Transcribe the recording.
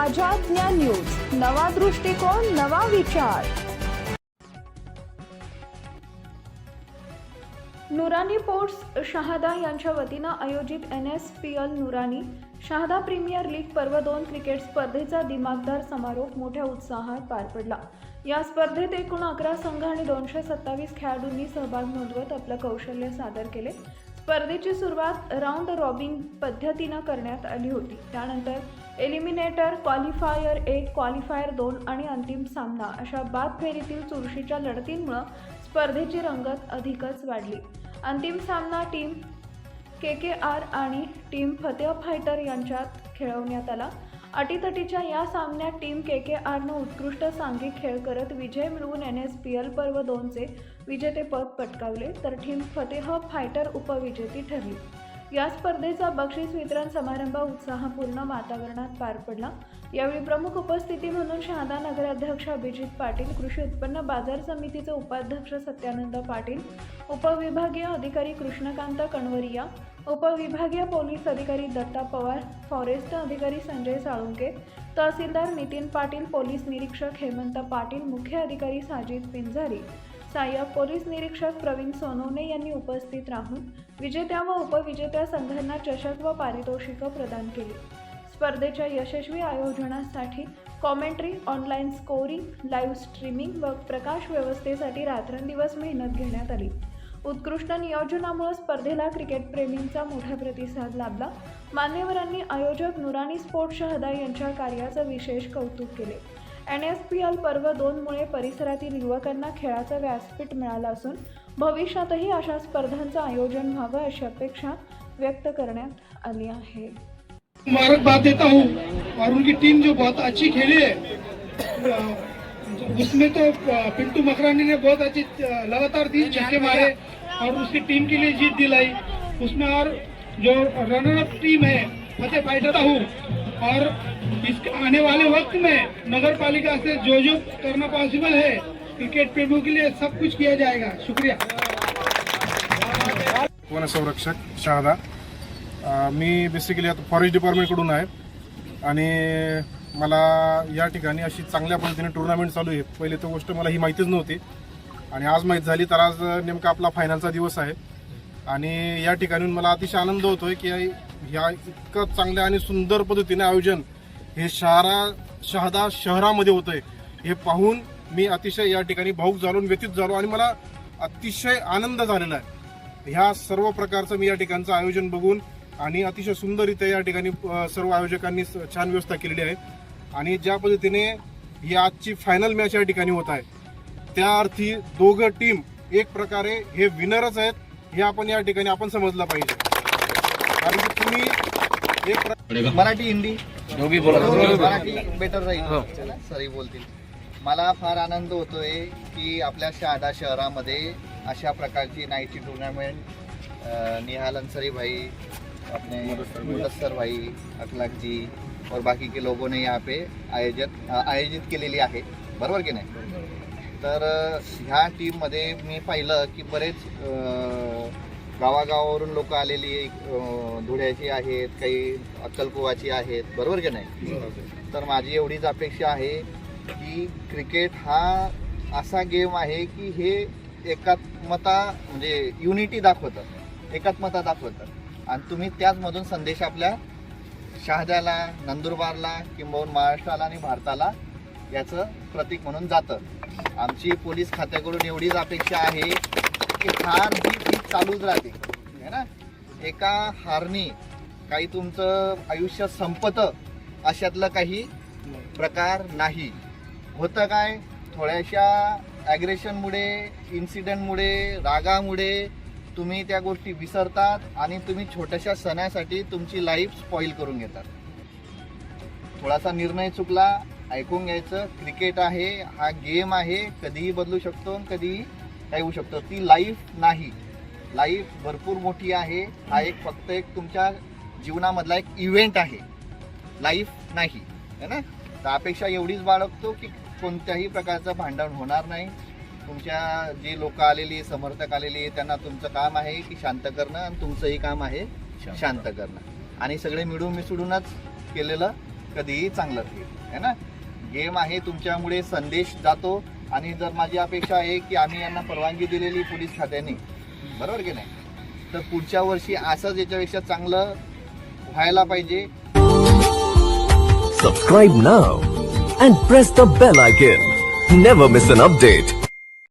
आझाद ज्ञान न्यूज, नवा दृष्टिकोन, नवा विचार। नुरानी पोर्ट्स शहादा यांच्या वतीनं आयोजित NSPL नुरानी शहादा प्रीमियर लीग पर्व 2 क्रिकेट स्पर्धेचा दिमागदार समारोप मोठ्या उत्साहात पार पडला। या स्पर्धेत एकूण 11 संघ आणि 227 खेळाडूंनी सहभाग नोंदवत आपलं कौशल्य सादर केले। स्पर्धेची सुरुवात राऊंड रॉबिन पद्धतीने करण्यात आली होती। त्यानंतर एलिमिनेटर, क्वालिफायर 1, क्वालिफायर 2 आणि अंतिम सामना अशा बाद फेरीतील चुरशीच्या लढतींमुळे स्पर्धेची रंगत अधिकच वाढली। अंतिम सामना टीम KKR आणि टीम फतेह फायटर यांच्यात खेळवण्यात आला। अटीतटीच्या या सामन्यात टीम KKRनं उत्कृष्ट सांघिक खेळ करत विजय मिळवून NSPL पर्व 2 चे विजेतेपद पटकावले, तर टीम फतेह फायटर उपविजेती ठरली। या स्पर्धेचा बक्षीस वितरण समारंभ उत्साहपूर्ण वातावरणात पार पडला। यावेळी प्रमुख उपस्थिती म्हणून शहादा नगराध्यक्ष अभिजित पाटील, कृषी उत्पन्न बाजार समितीचे उपाध्यक्ष सत्यानंद पाटील, उपविभागीय अधिकारी कृष्णकांत कणवरिया, उपविभागीय पोलीस अधिकारी दत्ता पवार, फॉरेस्ट अधिकारी संजय साळुंके, तहसीलदार नितीन पाटील, पोलीस निरीक्षक हेमंत पाटील, मुख्य अधिकारी साजिद पिंजारी, सहाय्यक पोलीस निरीक्षक प्रवीण सोनवणे यांनी उपस्थित राहून विजेत्या व उपविजेत्या संघांना चषक व पारितोषिकं प्रदान केली। स्पर्धेच्या यशस्वी आयोजनासाठी commentary, online scoring, live streaming व प्रकाश व्यवस्थेसाठी रात्रंदिवस मेहनत घेण्यात आली। उत्कृष्ट नियोजनामुळे स्पर्धेला क्रिकेटप्रेमींचा मोठा प्रतिसाद लाभला। मान्यवरांनी आयोजक नुरानी स्पोर्ट्स शहादा यांच्या कार्याचं विशेष कौतुक केले। NSPL पर्व 2 मुळे परिसरातील युवकांना खेळाचं व्यासपीठ मिळालं असून भविष्यातही अशा स्पर्धांचं आयोजन व्हावं अशी अपेक्षा व्यक्त करण्यात आली आहे। मुबारकबाद देता हूँ और उनकी टीम जो बहुत अच्छी खेली है, उसमें तो पिंटू मकरानी ने बहुत अच्छी लगातार 3 छक्के मारे और उसकी टीम के लिए जीत दिलाई। उसमें और जो रनर अप टीम है फतेह फाइटर हूँ, और इस आने वाले वक्त में नगर पालिका से जो करना पॉसिबल है क्रिकेट प्रेमियों के लिए सब कुछ किया जाएगा। शुक्रिया। वन संरक्षक शहादा, मी बेसिकली आता फॉरेस्ट डिपार्टमेंटकडून आहे आणि मला या ठिकाणी अशी चांगल्या पद्धतीने टुर्नामेंट चालू आहे। पहिले तर गोष्ट मला ही माहितीच नव्हती आणि आज माहीत झाली, तर आज नेमका आपला फायनलचा दिवस आहे आणि या ठिकाणी मला अतिशय आनंद होतोय की ह्या इतकं चांगल्या आणि सुंदर पद्धतीने आयोजन हे शहादा शहरामध्ये होतंय हे पाहून मी अतिशय या ठिकाणी भावुक झालो, व्यथित झालो आणि मला अतिशय आनंद झालेला आहे। ह्या सर्व प्रकारचं मी या ठिकाणचं आयोजन बघून आणि अतिशय सुंदररित्या या ठिकाणी सर्व आयोजकांनी छान व्यवस्था केलेली आहे आणि ज्या पद्धतीने ही आजची फायनल मॅच या ठिकाणी होत आहे, त्या अर्थी दोघं टीम एक प्रकारे हे विनरच आहेत हे आपण या ठिकाणी आपण समजलं पाहिजे। कारण की तुम्ही मराठी हिंदी दोघी बोला, मराठी बेटर राहील, सरी बोलतील। मला फार आनंद होतोय की आपल्या शहादा शहरामध्ये अशा प्रकारची नाईटची टूर्नामेंट निहाल अंसारी भाई, अपने मुदस्सर भाई, अखलाक जी और बाकी के लोगों ने यहाँ पे आयोजित केलेली आहे, बरोबर की नाही। तर ह्या टीममध्ये मी पाहिलं की बरेच गावागावावरून लोक आलेली, धुळ्याची आहेत, काही अक्कलकुवाची आहेत, बरोबर की नाही। तर माझी एवढीच अपेक्षा आहे की क्रिकेट हा असा गेम आहे की हे एकात्मता म्हणजे युनिटी दाखवतं, एकात्मता दाखवतं आणि तुम्ही त्याचमधून संदेश आपल्या शहाद्याला, नंदुरबारला किंबहुना महाराष्ट्राला आणि भारताला याचं प्रतीक म्हणून जातं। आमची पोलीस खात्याकडून एवढीच अपेक्षा आहे की हार ही चालूच राहते है ना। एका हारनी काही तुमचं आयुष्य संपतं अशातलं काही प्रकार नाही। होतं काय, थोड्याशा ॲग्रेशनमुळे, इन्सिडेंटमुळे, रागामुळे तुम्ही त्या गोष्टी विसरतात आणि तुम्ही छोट्याशा सणासाठी तुमची लाईफ स्पॉईल करून घेतात। थोडासा निर्णय चुकला, ऐकून घ्यायचं। क्रिकेट आहे, हा गेम आहे, कधीही बदलू शकतो, कधीही काही होऊ शकतो। ती लाईफ नाही, लाईफ भरपूर मोठी आहे। हा एक फक्त एक तुमच्या जीवनामधला एक इव्हेंट आहे, लाईफ नाही है ना। तर अपेक्षा एवढीच बाळगतो की कोणत्याही प्रकारचं भांडण होणार नाही। तुमच्या जे लोक आलेली, समर्थक आलेली, त्यांना तुमचं काम आहे की शांत करणं आणि तुमचंही काम आहे शांत करणं आणि सगळे मिळून मिसळूनच केलेलं कधीही चांगलं राहील है ना. गेम आहे, तुमच्यामुळे संदेश जातो. आणि जर माझी अपेक्षा आहे की आम्ही यांना परवानगी दिलेली पोलीस खात्याने, बरोबर की नाही, तर पुढच्या वर्षी असंच याच्यापेक्षा चांगलं व्हायला पाहिजे. Subscribe now and press the bell icon. Never miss an update.